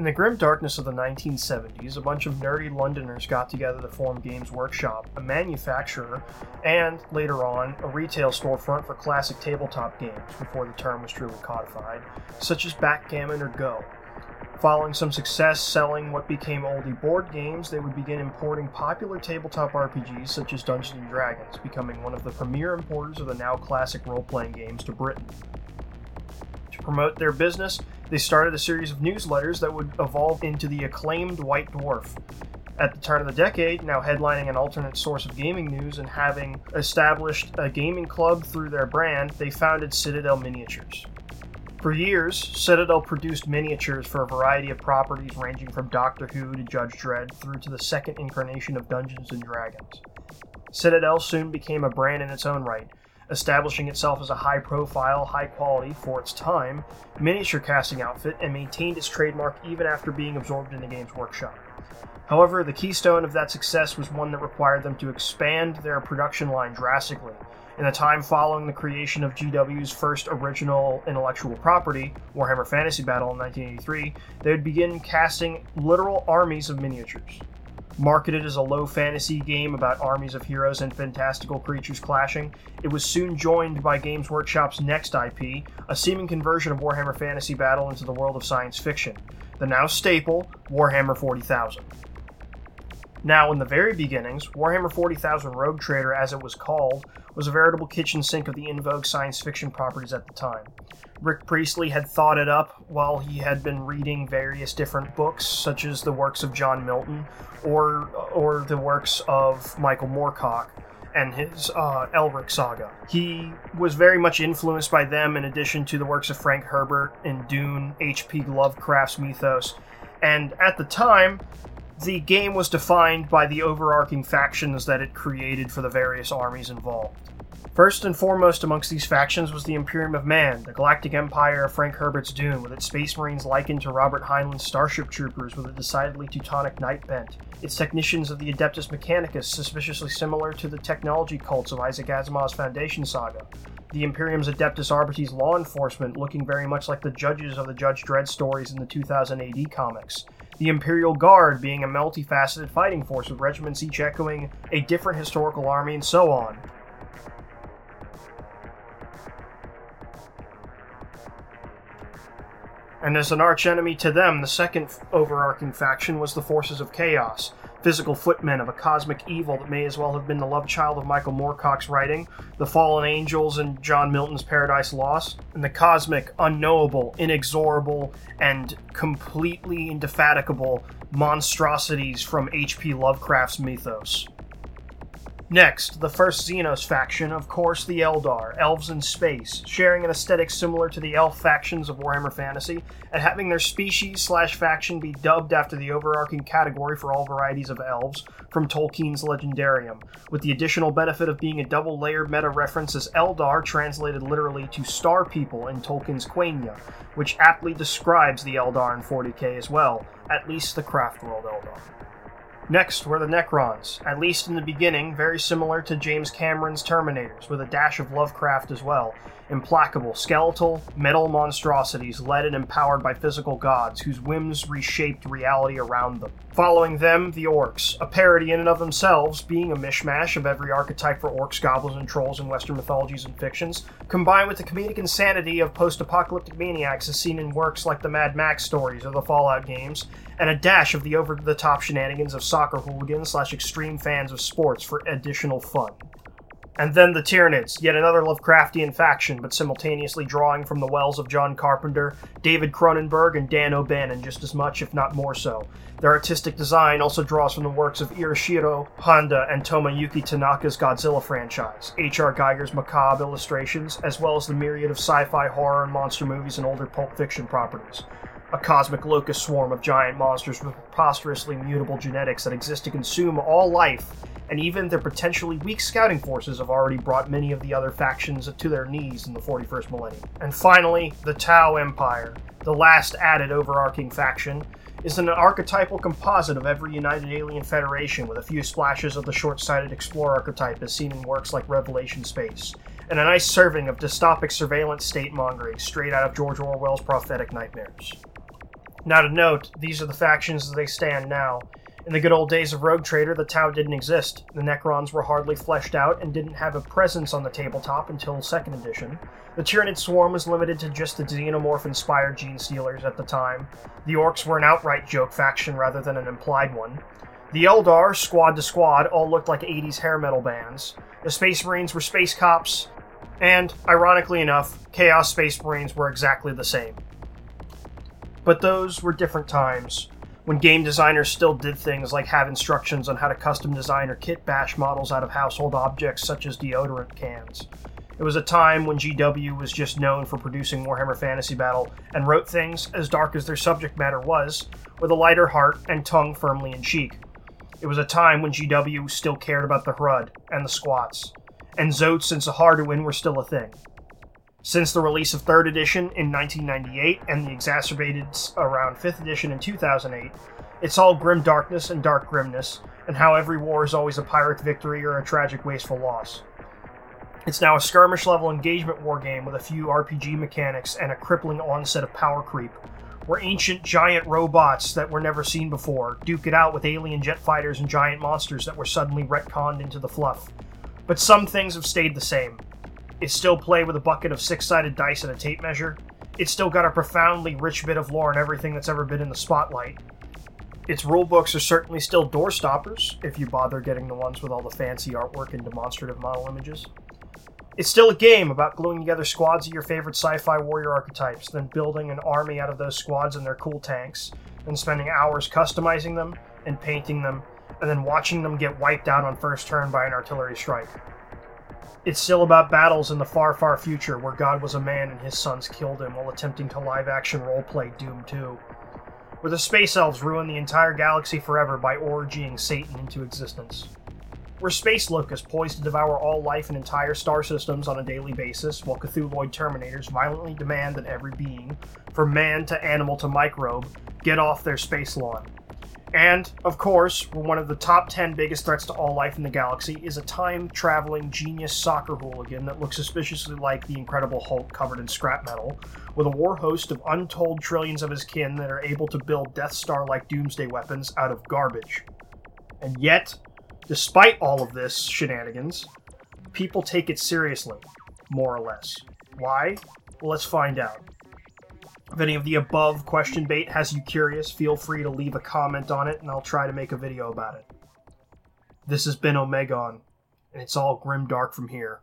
In the grim darkness of the 1970s, a bunch of nerdy Londoners got together to form Games Workshop, a manufacturer, and, later on, a retail storefront for classic tabletop games, before the term was truly codified, such as backgammon or Go. Following some success selling what became oldie board games, they would begin importing popular tabletop RPGs such as Dungeons & Dragons, becoming one of the premier importers of the now classic role-playing games to Britain. To promote their business, they started a series of newsletters that would evolve into the acclaimed White Dwarf. At the turn of the decade, now headlining an alternate source of gaming news and having established a gaming club through their brand, they founded Citadel Miniatures. For years, Citadel produced miniatures for a variety of properties ranging from Doctor Who to Judge Dredd through to the second incarnation of Dungeons & Dragons. Citadel soon became a brand in its own right, establishing itself as a high-profile, high-quality, for its time, miniature casting outfit and maintained its trademark even after being absorbed into Games Workshop. However, the keystone of that success was one that required them to expand their production line drastically. In the time following the creation of GW's first original intellectual property, Warhammer Fantasy Battle in 1983, they would begin casting literal armies of miniatures. Marketed as a low fantasy game about armies of heroes and fantastical creatures clashing, it was soon joined by Games Workshop's next IP, a seeming conversion of Warhammer Fantasy Battle into the world of science fiction, the now staple Warhammer 40,000. Now, in the very beginnings, Warhammer 40,000 Rogue Trader, as it was called, was a veritable kitchen sink of the in vogue science fiction properties at the time. Rick Priestley had thought it up while he had been reading various different books, such as the works of John Milton or the works of Michael Moorcock and his Elric saga. He was very much influenced by them in addition to the works of Frank Herbert and Dune, H.P. Lovecraft's mythos, and at the time, the game was defined by the overarching factions that it created for the various armies involved. First and foremost amongst these factions was the Imperium of Man, the galactic empire of Frank Herbert's Dune, with its space marines likened to Robert Heinlein's Starship Troopers with a decidedly Teutonic night bent, its technicians of the Adeptus Mechanicus suspiciously similar to the technology cults of Isaac Asimov's Foundation saga, the Imperium's Adeptus Arbites law enforcement looking very much like the judges of the Judge Dredd stories in the 2000 AD comics, the Imperial Guard being a multifaceted fighting force with regiments each echoing a different historical army, and so on. And as an archenemy to them, the second overarching faction was the Forces of Chaos, physical footmen of a cosmic evil that may as well have been the love child of Michael Moorcock's writing, the fallen angels in John Milton's Paradise Lost, and the cosmic, unknowable, inexorable, and completely indefatigable monstrosities from H.P. Lovecraft's mythos. Next, the first Xenos faction, of course the Eldar, elves in space, sharing an aesthetic similar to the elf factions of Warhammer Fantasy, and having their species/faction be dubbed after the overarching category for all varieties of elves from Tolkien's Legendarium, with the additional benefit of being a double-layered meta-reference as Eldar translated literally to Star People in Tolkien's Quenya, which aptly describes the Eldar in 40k as well, at least the Craftworld Eldar. Next were the Necrons, at least in the beginning, very similar to James Cameron's Terminators, with a dash of Lovecraft as well. Implacable, skeletal, metal monstrosities led and empowered by physical gods, whose whims reshaped reality around them. Following them, the Orcs, a parody in and of themselves, being a mishmash of every archetype for orcs, goblins, and trolls in Western mythologies and fictions, combined with the comedic insanity of post-apocalyptic maniacs as seen in works like the Mad Max stories or the Fallout games, and a dash of the over-the-top shenanigans of soccer hooligans/extreme fans of sports for additional fun. And then the Tyranids, yet another Lovecraftian faction, but simultaneously drawing from the wells of John Carpenter, David Cronenberg, and Dan O'Bannon just as much, if not more so. Their artistic design also draws from the works of Irashiro Honda and Tomoyuki Tanaka's Godzilla franchise, H.R. Geiger's macabre illustrations, as well as the myriad of sci-fi, horror, and monster movies and older Pulp Fiction properties. A cosmic locust swarm of giant monsters with preposterously mutable genetics that exist to consume all life, and even their potentially weak scouting forces have already brought many of the other factions to their knees in the 41st millennium. And finally, the Tau Empire, the last added overarching faction, is an archetypal composite of every United Alien Federation with a few splashes of the short-sighted explorer archetype as seen in works like Revelation Space, and a nice serving of dystopic surveillance state-mongering straight out of George Orwell's prophetic nightmares. Now to note, these are the factions as they stand now. In the good old days of Rogue Trader, the Tau didn't exist. The Necrons were hardly fleshed out and didn't have a presence on the tabletop until 2nd edition. The Tyranid Swarm was limited to just the Xenomorph-inspired Gene Stealers at the time. The Orcs were an outright joke faction rather than an implied one. The Eldar, squad to squad, all looked like 80s hair metal bands. The Space Marines were space cops, and, ironically enough, Chaos Space Marines were exactly the same. But those were different times, when game designers still did things like have instructions on how to custom design or kit bash models out of household objects such as deodorant cans. It was a time when GW was just known for producing Warhammer Fantasy Battle and wrote things, as dark as their subject matter was, with a lighter heart and tongue firmly in cheek. It was a time when GW still cared about the Hrud and the Squats, and Zotes and Saharduin were still a thing. Since the release of 3rd edition in 1998 and the exacerbated around 5th edition in 2008, it's all grim darkness and dark grimness, and how every war is always a Pyrrhic victory or a tragic wasteful loss. It's now a skirmish-level engagement wargame with a few RPG mechanics and a crippling onset of power creep, where ancient giant robots that were never seen before duke it out with alien jet fighters and giant monsters that were suddenly retconned into the fluff. But some things have stayed the same. It's still play with a bucket of 6-sided dice and a tape measure. It's still got a profoundly rich bit of lore and everything that's ever been in the spotlight. Its rulebooks are certainly still door stoppers, if you bother getting the ones with all the fancy artwork and demonstrative model images. It's still a game about gluing together squads of your favorite sci-fi warrior archetypes, then building an army out of those squads and their cool tanks, then spending hours customizing them and painting them, and then watching them get wiped out on first turn by an artillery strike. It's still about battles in the far, far future where God was a man and his sons killed him while attempting to live-action roleplay Doom 2, where the space elves ruin the entire galaxy forever by orgying Satan into existence. We're space locusts poised to devour all life and entire star systems on a daily basis, while Cthulhuid Terminators violently demand that every being, from man to animal to microbe, get off their space lawn. And, of course, one of the top 10 biggest threats to all life in the galaxy is a time-traveling genius soccer hooligan that looks suspiciously like the Incredible Hulk covered in scrap metal, with a war host of untold trillions of his kin that are able to build Death Star-like doomsday weapons out of garbage. And yet, despite all of this shenanigans, people take it seriously, more or less. Why? Well, let's find out. If any of the above question bait has you curious, feel free to leave a comment on it and I'll try to make a video about it. This has been Omegon, and it's all grim dark from here.